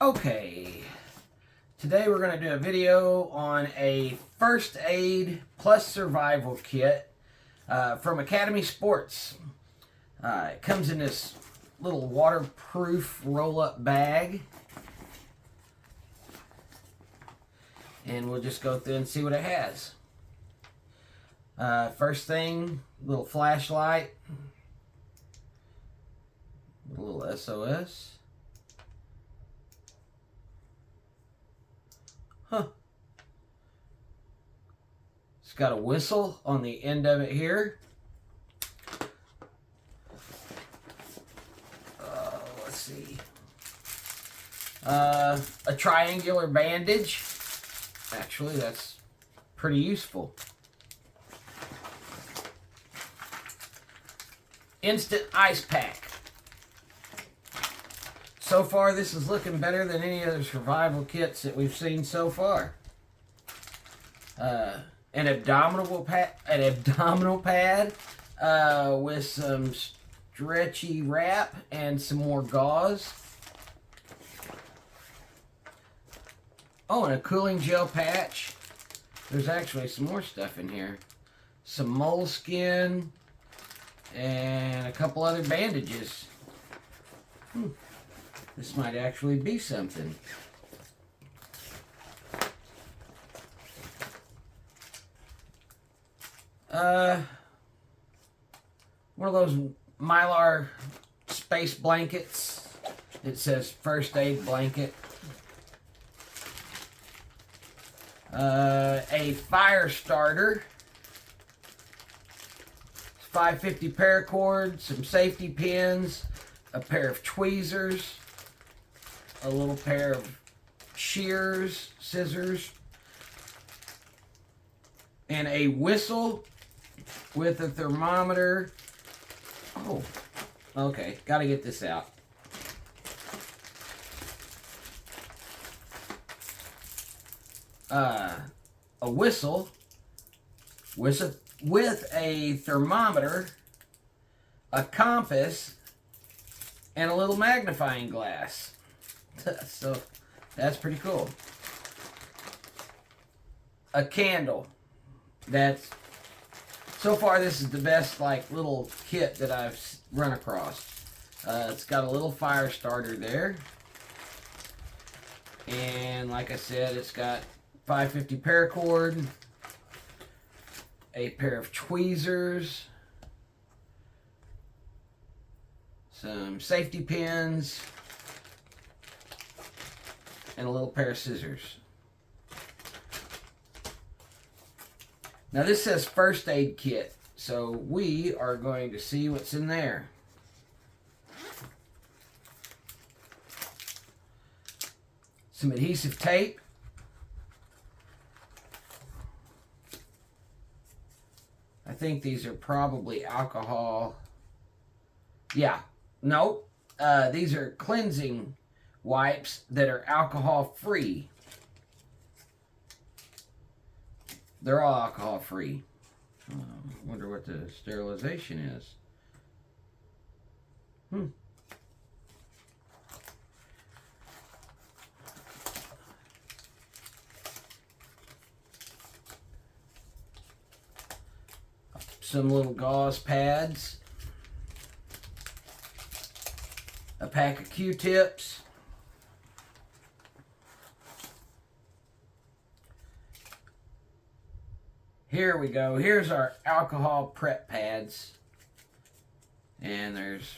Okay, today we're going to do a video on a first aid plus survival kit from Academy Sports. It comes in this little waterproof roll-up bag. And we'll just go through and see what it has. First thing, little flashlight. A little SOS. Huh. It's got a whistle on the end of it here. Let's see. A triangular bandage. Actually, that's pretty useful. Instant ice pack. So far, this is looking better than any other survival kits that we've seen so far. An abdominal pad with some stretchy wrap and some more gauze. Oh, and a cooling gel patch. There's actually some more stuff in here. Some moleskin and a couple other bandages. This might actually be something. One of those Mylar space blankets. It says first aid blanket. A fire starter. 550 paracord, some safety pins, a pair of tweezers, a little pair of shears, scissors, and a whistle with a thermometer. Oh, okay, gotta get this out. A whistle with a thermometer, a compass, and a little magnifying glass. So that's pretty cool. A candle. So far this is the best little kit that I've run across. It's got a little fire starter there. And like I said, it's got 550 paracord, a pair of tweezers, some safety pins, and a little pair of scissors. Now this says first aid kit, so we are going to see what's in there. Some adhesive tape. I think these are probably alcohol. Yeah, no, these are cleansing wipes that are alcohol free. They're all alcohol free. Wonder what the sterilization is. Some little gauze pads, a pack of Q-tips, here we go. Here's our alcohol prep pads, and there's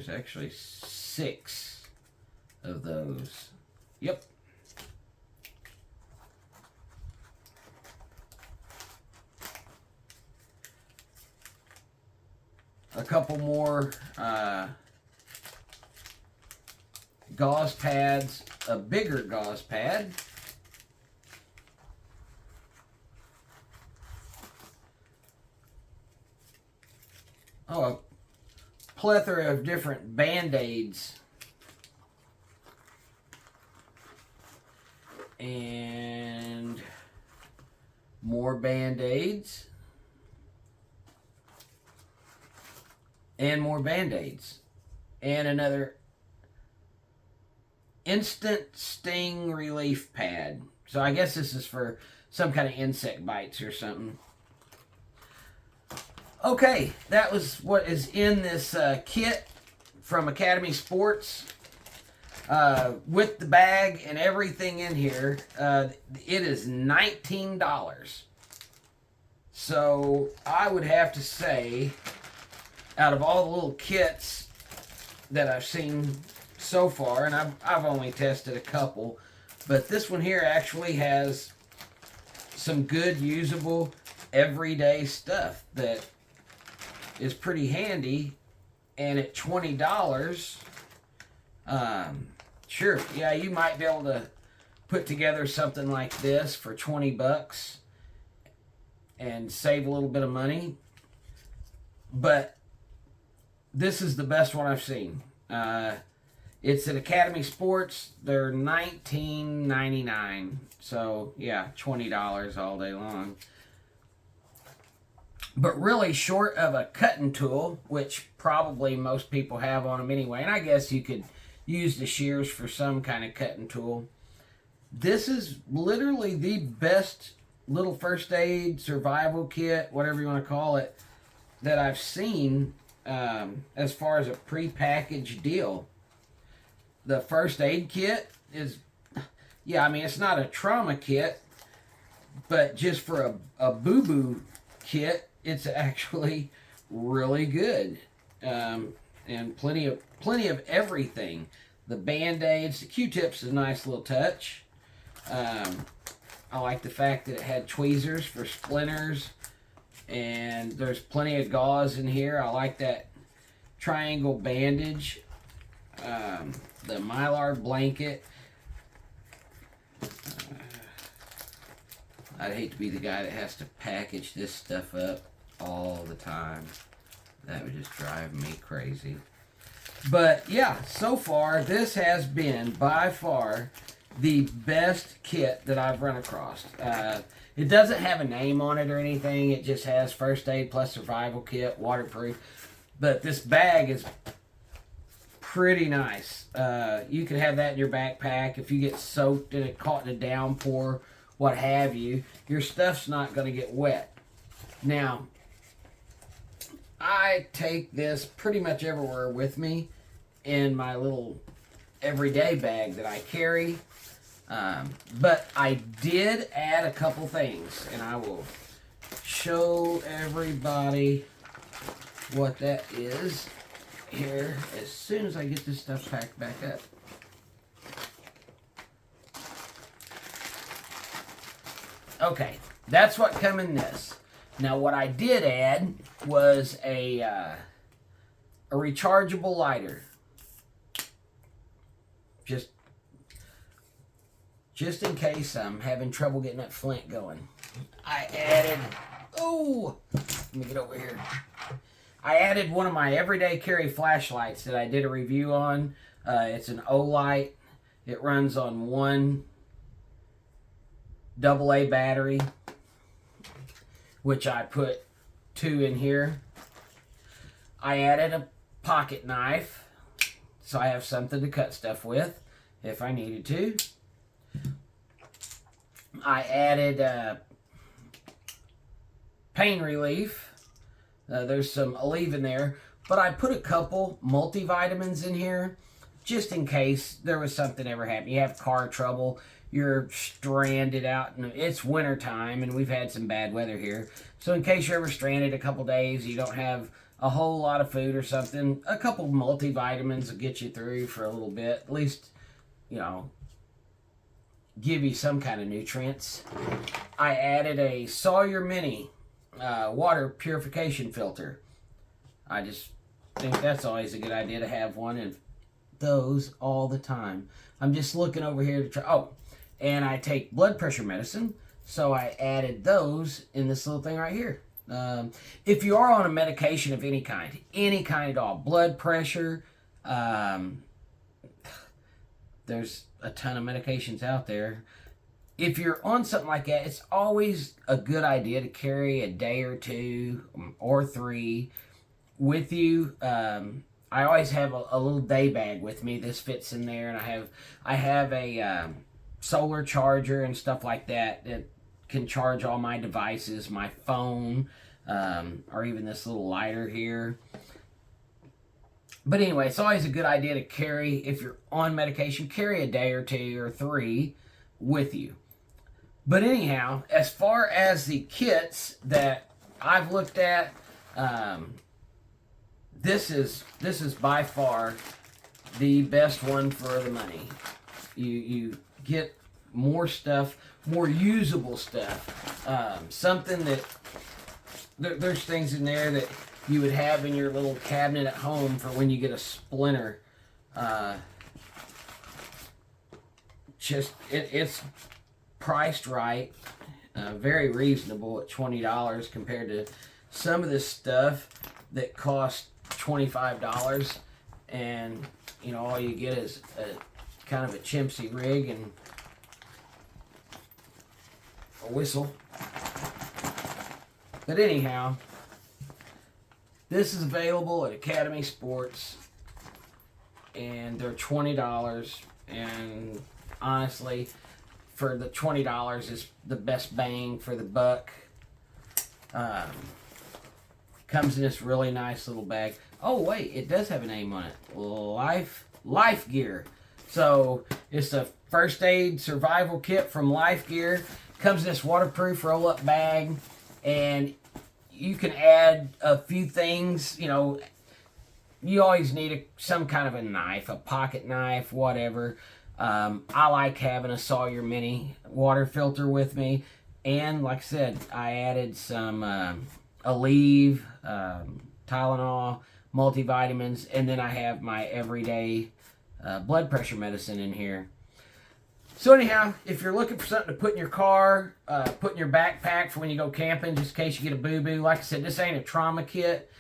actually 6 of those. Yep. A couple more gauze pads, a bigger gauze pad, a plethora of different Band-Aids, and more Band-Aids, and more Band-Aids, and another instant sting relief pad. So I guess this is for some kind of insect bites or something. Okay, that was what is in this kit from Academy Sports. With the bag and everything in here, it is $19. So I would have to say, out of all the little kits that I've seen so far, and I've only tested a couple, but this one here actually has some good, usable, everyday stuff that is pretty handy. And at $20, sure, yeah, you might be able to put together something like this for 20 bucks and save a little bit of money. But this is the best one I've seen. It's at Academy Sports. They're $19.99. So, yeah, $20 all day long. But really, short of a cutting tool, which probably most people have on them anyway, and I guess you could use the shears for some kind of cutting tool. This is literally the best little first aid survival kit, whatever you want to call it, that I've seen as far as a pre-packaged deal. The first aid kit is, yeah, I mean, it's not a trauma kit, but just for a boo-boo kit, it's actually really good. And plenty of everything. The Band-Aids, the Q-tips is a nice little touch. I like the fact that it had tweezers for splinters, and there's plenty of gauze in here. I like that triangle bandage. The Mylar blanket. I'd hate to be the guy that has to package this stuff up all the time. That would just drive me crazy. But yeah, so far this has been by far the best kit that I've run across. It doesn't have a name on it or anything. It just has first aid plus survival kit, waterproof. But this bag is pretty nice. You can have that in your backpack. If you get soaked and it caught in a downpour, what have you, your stuff's not going to get wet. Now, I take this pretty much everywhere with me in my little everyday bag that I carry. But I did add a couple things, and I will show everybody what that is here as soon as I get this stuff packed back up. Okay, that's what come in this. Now, what I did add was a rechargeable lighter. Just in case I'm having trouble getting that flint going. I added, let me get over here. I added one of my everyday carry flashlights that I did a review on. It's an O-light. It runs on one AA battery, which I put 2 in here. I added a pocket knife, so I have something to cut stuff with if I needed to. I added pain relief. There's some Aleve in there, but I put a couple multivitamins in here just in case there was something ever happen. You have car trouble, you're stranded out, and it's winter time, and we've had some bad weather here. So in case you're ever stranded a couple days, you don't have a whole lot of food or something, a couple multivitamins will get you through for a little bit. At least, you know, give you some kind of nutrients. I added a Sawyer Mini water purification filter. I just think that's always a good idea to have one, and those all the time. I'm just looking over here to try. And I take blood pressure medicine, so I added those in this little thing right here. If you are on a medication of any kind at all, blood pressure, there's a ton of medications out there. If you're on something like that, it's always a good idea to carry a day or 2 or 3 with you I always have a little day bag with me. This fits in there, and I have a solar charger and stuff like that that can charge all my devices, my phone, or even this little lighter here. But anyway, it's always a good idea to carry, if you're on medication, carry a day or 2 or 3 with you. But anyhow, as far as the kits that I've looked at, this is by far the best one for the money. You get more stuff, more usable stuff. Something that there's things in there that you would have in your little cabinet at home for when you get a splinter. It's priced right, very reasonable at $20 compared to some of this stuff that costs $25, and you know, all you get is a kind of a chimsy rig and a whistle. But anyhow, this is available at Academy Sports, and they're $20, and honestly, for the $20 is the best bang for the buck. Comes in this really nice little bag. Oh wait, it does have a name on it. LifeGear. So it's a first aid survival kit from LifeGear. Comes in this waterproof roll-up bag, and you can add a few things. You know, you always need some kind of a knife, a pocket knife, whatever. I like having a Sawyer Mini water filter with me, and like I said, I added some Aleve, Tylenol, multivitamins, and then I have my everyday blood pressure medicine in here. So anyhow, if you're looking for something to put in your car, put in your backpack for when you go camping, just in case you get a boo-boo, like I said, this ain't a trauma kit,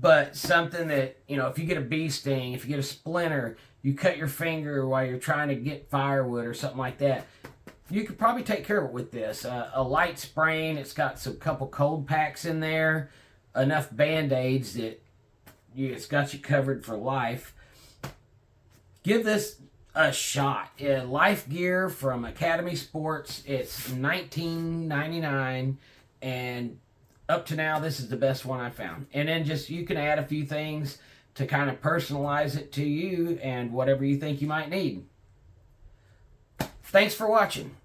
but something that, you know, if you get a bee sting, if you get a splinter, you cut your finger while you're trying to get firewood or something like that, you could probably take care of it with this. A light sprain, it's got some couple cold packs in there, enough Band-Aids that it's got you covered for life. Give this a shot. LifeGear from Academy Sports, it's $19.99, and up to now, this is the best one I found. And then just, you can add a few things to kind of personalize it to you and whatever you think you might need. Thanks for watching.